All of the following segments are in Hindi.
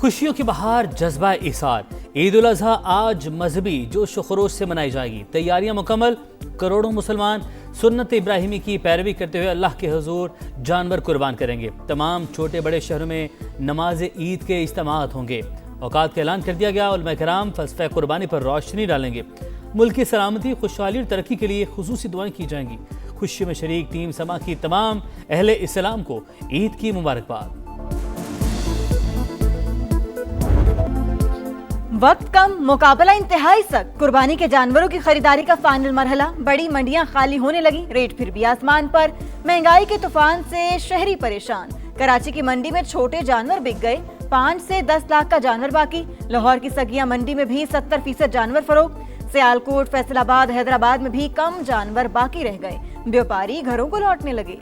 खुशियों की बहार, जज्बा इसार। ईद उल अजहा आज मजहबी जोश व खरोश से मनाई जाएगी। तैयारियां मुकम्मल। करोड़ों मुसलमान सुन्नत इब्राहिमी की पैरवी करते हुए अल्लाह के हुजूर जानवर कुर्बान करेंगे। तमाम छोटे बड़े शहरों में नमाज ईद के इज्तिमात होंगे। औकात का ऐलान कर दिया गया। उलमा किराम फलसफे कुर्बानी पर रोशनी डालेंगे। मुल्क की सलामती, खुशहाली और तरक्की के लिए खुसूसी दुआएं की जाएंगी। खुशी में शरीक टीम समा की तमाम अहले इस्लाम को ईद की मुबारकबाद। वक्त कम, मुकाबला इंतहाई सख्त। कुर्बानी के जानवरों की खरीदारी का फाइनल मरहला। बड़ी मंडियां खाली होने लगी, रेट फिर भी आसमान पर। महंगाई के तूफान से शहरी परेशान। कराची की मंडी में छोटे जानवर बिक गए। 5 से 10 लाख का जानवर बाकी। लाहौर की सगिया मंडी में भी 70% जानवर फरोख्त। सियालकोट, फैसलाबाद, हैदराबाद में भी कम जानवर बाकी रह गए। व्यापारी घरों को लौटने लगे।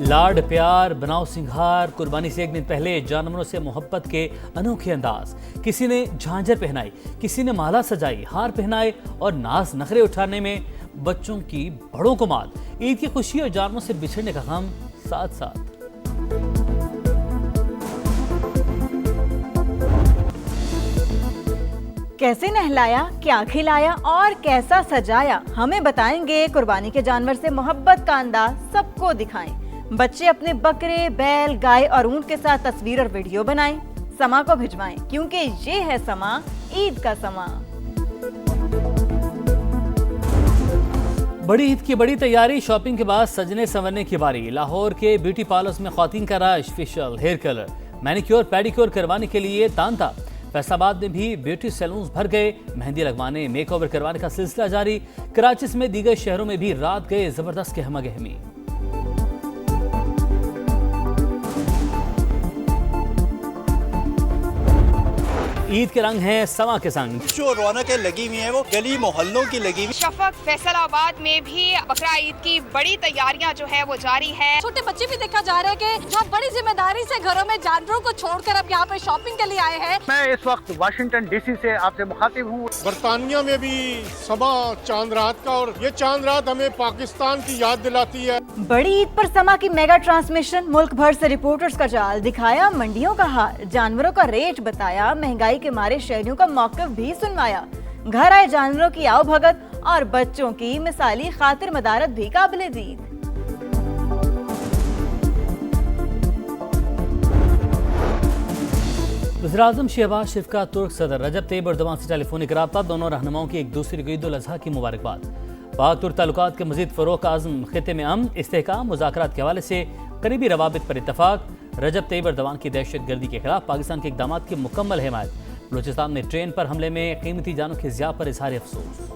लाड प्यार, बनाओ सिंगार। कुर्बानी से एक दिन पहले जानवरों से मोहब्बत के अनोखे अंदाज। किसी ने झांझर पहनाई, किसी ने माला सजाई, हार पहनाए और नाज नखरे उठाने में बच्चों की बड़ों को मात। ईद की खुशी और जानवरों से बिछड़ने का गम साथ साथ। कैसे नहलाया, क्या खिलाया और कैसा सजाया, हमें बताएंगे। कुर्बानी के जानवर से मोहब्बत का अंदाज सबको दिखाएं। बच्चे अपने बकरे, बैल, गाय और ऊंट के साथ तस्वीर और वीडियो बनाएं। समा को भिजवाएं, क्योंकि ये है समा, ईद का समा। बड़ी ईद की बड़ी तैयारी। शॉपिंग के बाद सजने संवरने की बारी। लाहौर के ब्यूटी पार्लर्स में ख्वातीन का rush. Facial, hair colour, manicure, pedicure करवाने के लिए तांता। फैसलाबाद में भी ब्यूटी सैलून्स भर गए। मेहंदी लगवाने, मेकओवर करवाने का सिलसिला जारी। कराची समेत दीगर शहरों में भी रात गए जबरदस्त गहमा गहमी। ईद के रंग हैं समा के संग। जो रौनकें लगी हुई हैं वो गली मोहल्लों की लगी हुई। शफक, फैसलाबाद में भी बकरा ईद की बड़ी तैयारियां जो है वो जारी है। छोटे बच्चे भी देखा जा रहा है कि जो बड़ी जिम्मेदारी से घरों में जानवरों को छोड़कर अब यहाँ पे शॉपिंग के लिए आए हैं। मैं इस वक्त वाशिंगटन डीसी से आपसे मुखातिब हूँ। बरतानिया में भी समा चांद रात का, और ये चांद रात हमें पाकिस्तान की याद दिलाती है। बड़ी ईद पर समा की मेगा ट्रांसमिशन। मुल्क भर से रिपोर्टर्स का जाल। दिखाया मंडियों का हाल, जानवरों का रेट बताया। महंगाई के मारे शहरियों का मौक़िफ़ भी सुनवाया। घर आए जानवरों की आओ भगत और बच्चों की मिसाली खातिर मदारत भी काबिल-ए-दीद। वज़ीर-ए-आज़म शहबाज शरीफ का तुर्क सदर रजब तैयब एर्दोगान से टेलीफोनिक रब्ता। दोनों रहनुमाओं की एक दूसरे को ईद उल अज़हा की मुबारकबाद। पाक तुर्क ताल्लुकात के मज़ीद फ़रोग़ का आज़म। ख़ित्ते में अमन, इस्तेहकाम, मुज़ाकरात के हवाले से करीबी रवाबित पर इत्तफ़ाक़। रजब तैयब एर्दोगान की दहशत गर्दी के खिलाफ पाकिस्तान के इक़दामात की मुकम्मल हिमायत। बलूचिस्तान में ट्रेन पर हमले में कीमती जानों के ज़िया पर इज़हार अफसोस।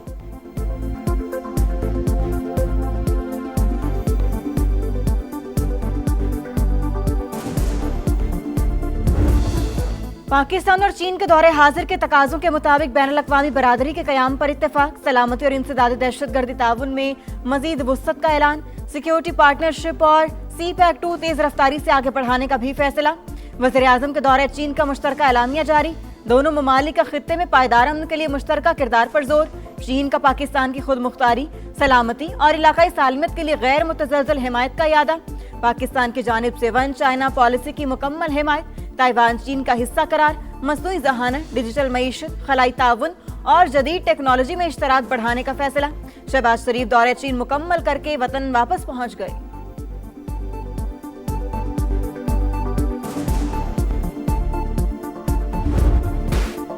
पाकिस्तान और चीन के दौरे हाजिर के तकाज़ों के मुताबिक बैनुल अक़वामी बरादरी के क़याम पर इत्तेफाक। सलामती और इंसदादी दहशतगर्दी ताउन में मज़ीद वुसअत का ऐलान। सिक्योरिटी पार्टनरशिप और CPEC-2 तेज़ रफ्तारी से आगे बढ़ाने का भी फैसला। वज़ीर-ए-आज़म के दौरे चीन का मुश्तरका ऐलानिया जारी। दोनों ममालिक का खित्ते में पायदार अमन के लिए मुश्तरका किरदार पर जोर। चीन का पाकिस्तान की खुद मुख्तारी, सलामती और इलाकाई सालमियत के लिए गैर मुतज़लज़ल हिमायत का यादा। पाकिस्तान की जानिब से वन चाइना पॉलिसी की मुकम्मल हिमायत। ताइवान चीन का हिस्सा करार। मसनूई ज़हानत, डिजिटल मईशत, खलाई ताउन और जदीद टेक्नोलॉजी में इश्तराक बढ़ाने का फैसला। शहबाज शरीफ दौरे चीन मुकम्मल करके वतन वापस पहुँच गए।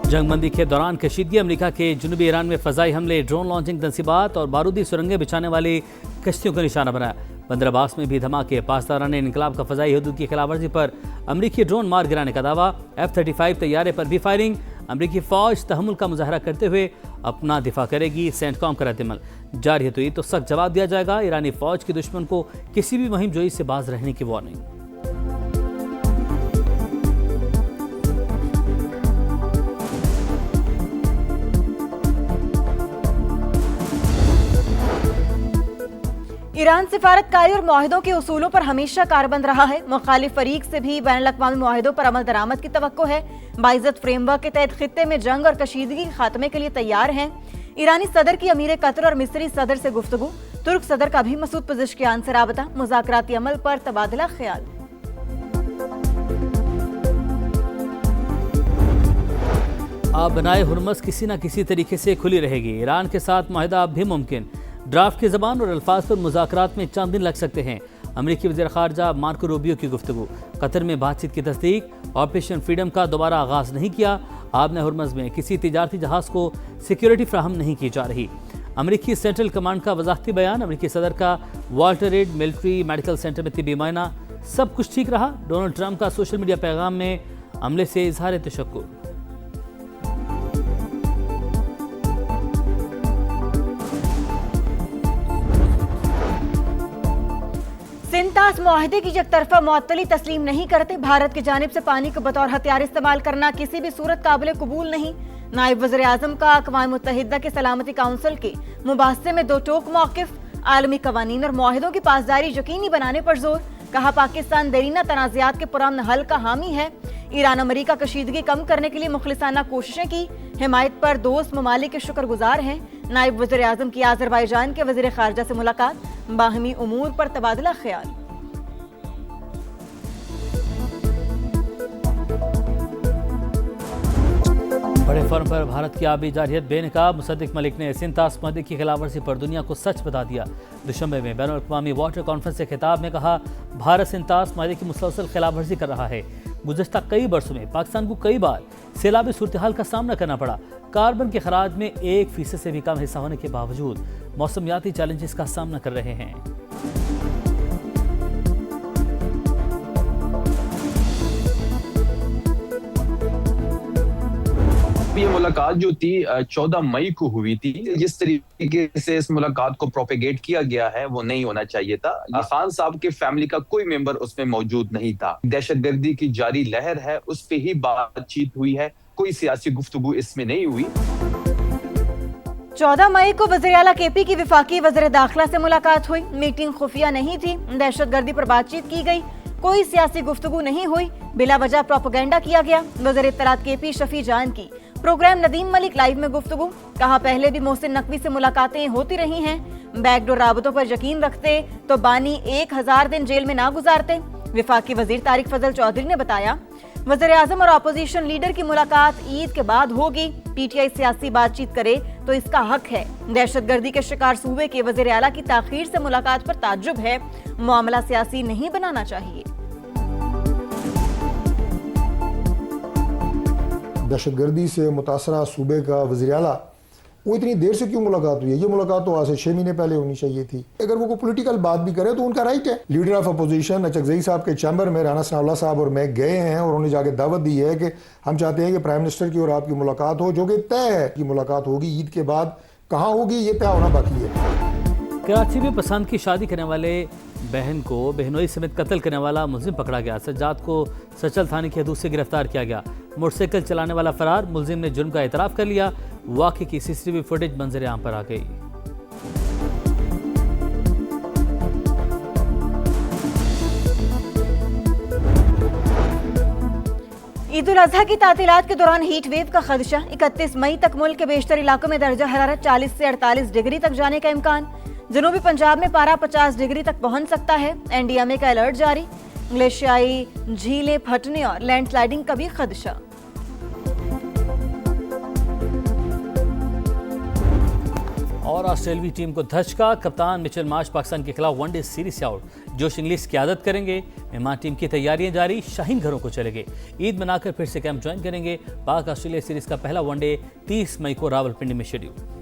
जंगबंदी के दौरान कशीदगी। अमेरिका के जनूबी ईरान में फ़ज़ाई हमले, ड्रोन लॉन्चिंग तंसीबात और बारूदी सुरंगें बिछाने वाली कश्तियों को निशाना बनाया। बंदर अब्बास में भी धमाके। पासदारान इनकलाब का फ़ज़ाई हदूद की खिलाफवर्जी पर अमरीकी ड्रोन मार गिराने का दावा। F-35 तैयारे पर भी फायरिंग। अमरीकी फ़ौज तहम्मुल का मुजाहरा करते हुए अपना दिफा करेगी। सेंटकॉम का रद्दअमल जारी है तो ये तो सख्त जवाब दिया जाएगा। ईरानी फ़ौज के दुश्मन को किसी भी मुहिम जोई से बाज रहने की वार्निंग। ईरान सिफारतकारी और मुआहिदों के उसूलों पर हमेशा कारबंद रहा है। मुखालिफ फरीक से भी बैनुल अक़वामी मुआहिदों पर अमल दरामद की तवक्को है। बाइज़्ज़त फ्रेमवर्क के तहत खित्ते में जंग और कशीदगी के खात्मे के लिए तैयार हैं। ईरानी सदर की अमीर कतर और मिस्री सदर से गुफ्तगू। तुर्क सदर का भी मसूद पज़ेश्कियान से राबता। मुज़ाकराती अमल पर तबादला ख्याल। आप बनाए हुरमस किसी न किसी तरीके से खुली रहेगी। ईरान के साथ माहिदा अब भी मुमकिन। ड्राफ्ट की ज़बान और अल्फाज पर मुज़ाकरात में चंद दिन लग सकते हैं। अमरीकी वज़ीर ख़ारजा मार्को रूबियो की गुफ्तगू। कतर में बातचीत की तस्दीक। ऑपरेशन फ्रीडम का दोबारा आगाज़ नहीं किया। आबने हुरमस में किसी तिजारती जहाज़ को सिक्योरिटी फ्राहम नहीं की जा रही। अमरीकी सेंट्रल कमांड का वजाहती बयान। अमरीकी सदर का Walter red military medical centre में तिबी मुआयना। सब कुछ ठीक रहा। डोनाल्ड ट्रंप का सोशल मीडिया पैगाम में हमले से इजहार तशक्कुर। सिंतास मुआहदे की यकतरफा मुअत्तली तस्लीम नहीं करते। भारत की जानिब से पानी को बतौर हथियार इस्तेमाल करना किसी भी सूरत काबिल कबूल नहीं। नायब वज़ीर आज़म का अक़वाम मुत्तहिदा के सलामती काउंसिल के मुबाहसे में दो टोक मौक़िफ़। आलमी कवानीन और मुआहदों की पासदारी यकीनी बनाने पर जोर। कहा पाकिस्तान देरीना तनाज़ात के पुरअमन हल का हामी है। ईरान अमरीका कशीदगी कम करने के लिए मुखलिसाना कोशिशें की। हिमायत पर दोस्त ममालिक के शुक्रगुजार हैं। नायब वज़ीर आज़म की आज़रबाईजान के वज़ीर ख़ारजा से मुलाकात। बाहमी उमूर पर तबादला ख्याल। बड़े फर्म पर भारत की आबी जारियत बेनकाब। मुसद्दिक मलिक ने सिंतास मुआहदे की खिलाफवर्जी पर दुनिया को सच बता दिया। दुशंबे में बैनुल अक़वामी वाटर कॉन्फ्रेंस से खिताब में कहा, भारत सिंतास मुआहदे की मुसलसल खिलाफवर्जी कर रहा है। गुज़श्ता कई बरसों में पाकिस्तान को कई बार सैलाबी सूरत हाल का सामना करना पड़ा। कार्बन के खराज में 1% से भी कम हिस्सा होने के बावजूद मौसमियाती चैलेंजेस का सामना कर रहे हैं। ये मुलाकात जो थी 14 मई को हुई थी। जिस तरीके से इस मुलाकात को प्रोपेगेट किया गया है वो नहीं होना चाहिए था। खान साहब के फैमिली का कोई मेंबर उसमें मौजूद नहीं था। दहशतगर्दी की जारी लहर है, उस पे ही बातचीत हुई है, कोई सियासी गुफ्तगू इसमें नहीं हुई। 14 मई को वज़ीर आला केपी की विफाकी वज़ीर दाखिला से मुलाकात हुई। मीटिंग खुफिया नहीं थी। दहशतगर्दी पर बातचीत की गई। कोई सियासी गुफ्तगू नहीं हुई। बिला वजह प्रोपेगेंडा किया गया। वज़ीर इत्तलात केपी शफी जान की प्रोग्राम नदीम मलिक लाइव में गुफ्तगू। कहा पहले भी मोहसिन नकवी से मुलाकातें होती रही हैं। बैकडोर राबतों पर यकीन रखते तो बानी 1000 दिन जेल में ना गुजारते। विफाकी वजीर तारिक फजल चौधरी ने बताया, वज़ीर आज़म और अपोजिशन लीडर की मुलाकात ईद के बाद होगी। पीटीआई सियासी बातचीत करे तो इसका हक है। दहशतगर्दी के शिकार सूबे के वज़ीर आला की ताखीर से मुलाकात पर ताज्जुब है। मामला सियासी नहीं बनाना चाहिए। दहशतगर्दी से मुतासरा सूबे का वज़ीर आला, वो इतनी देर से क्यों मुलाकात हुई है? ये मुलाकात तो आज से 6 महीने पहले होनी चाहिए थी। अगर वो कोई पॉलिटिकल बात भी करे तो उनका राइट है। लीडर ऑफ अपोजिशन अचकज़ई साहब के चैम्बर में राना सनाउल्लाह साहब और मैं गए हैं और उन्होंने जाके दावत दी है कि हम चाहते हैं कि प्राइम मिनिस्टर की और आपकी मुलाकात हो, जो कि तय है कि मुलाकात होगी। ईद के बाद कहाँ होगी ये तय होना बाकी है। कराची में पसंद की शादी करने वाले बहन को बहनोई समेत कत्ल करने वाला मुलजिम पकड़ा गया। सज्जाद को सचल थाने की हदूद से गिरफ्तार किया गया। मोटरसाइकिल चलाने वाला फरार। मुलजिम ने जुर्म का एतराफ़ कर लिया। वाक़े की सीसीटीवी फुटेज मंजर आम पर आ गई। ईद उल अज़हा की तातीलात के दौरान हीट वेव का खदशा। 31 मई तक मुल्क के बेशतर इलाकों में दर्जा हरारत 40 से 48 डिग्री तक जाने का इम्कान। जनूबी पंजाब में पारा 50 डिग्री तक पहुंच सकता है। एनडीएमए का अलर्ट जारी। ग्लेशियाई झीलें फटने और लैंडस्लाइडिंग का भी खदशा। और ऑस्ट्रेलियाई टीम को धचका। कप्तान मिचेल मार्श पाकिस्तान के खिलाफ वनडे सीरीज से आउट। जोश इंग्लिश क़यादत करेंगे। मेहमान टीम की तैयारियां जारी। शाहीन घरों को चलेंगे। ईद मनाकर फिर से कैंप ज्वाइन करेंगे। पाक ऑस्ट्रेलिया सीरीज का पहला वनडे 30 मई को रावलपिंडी में शेड्यूल।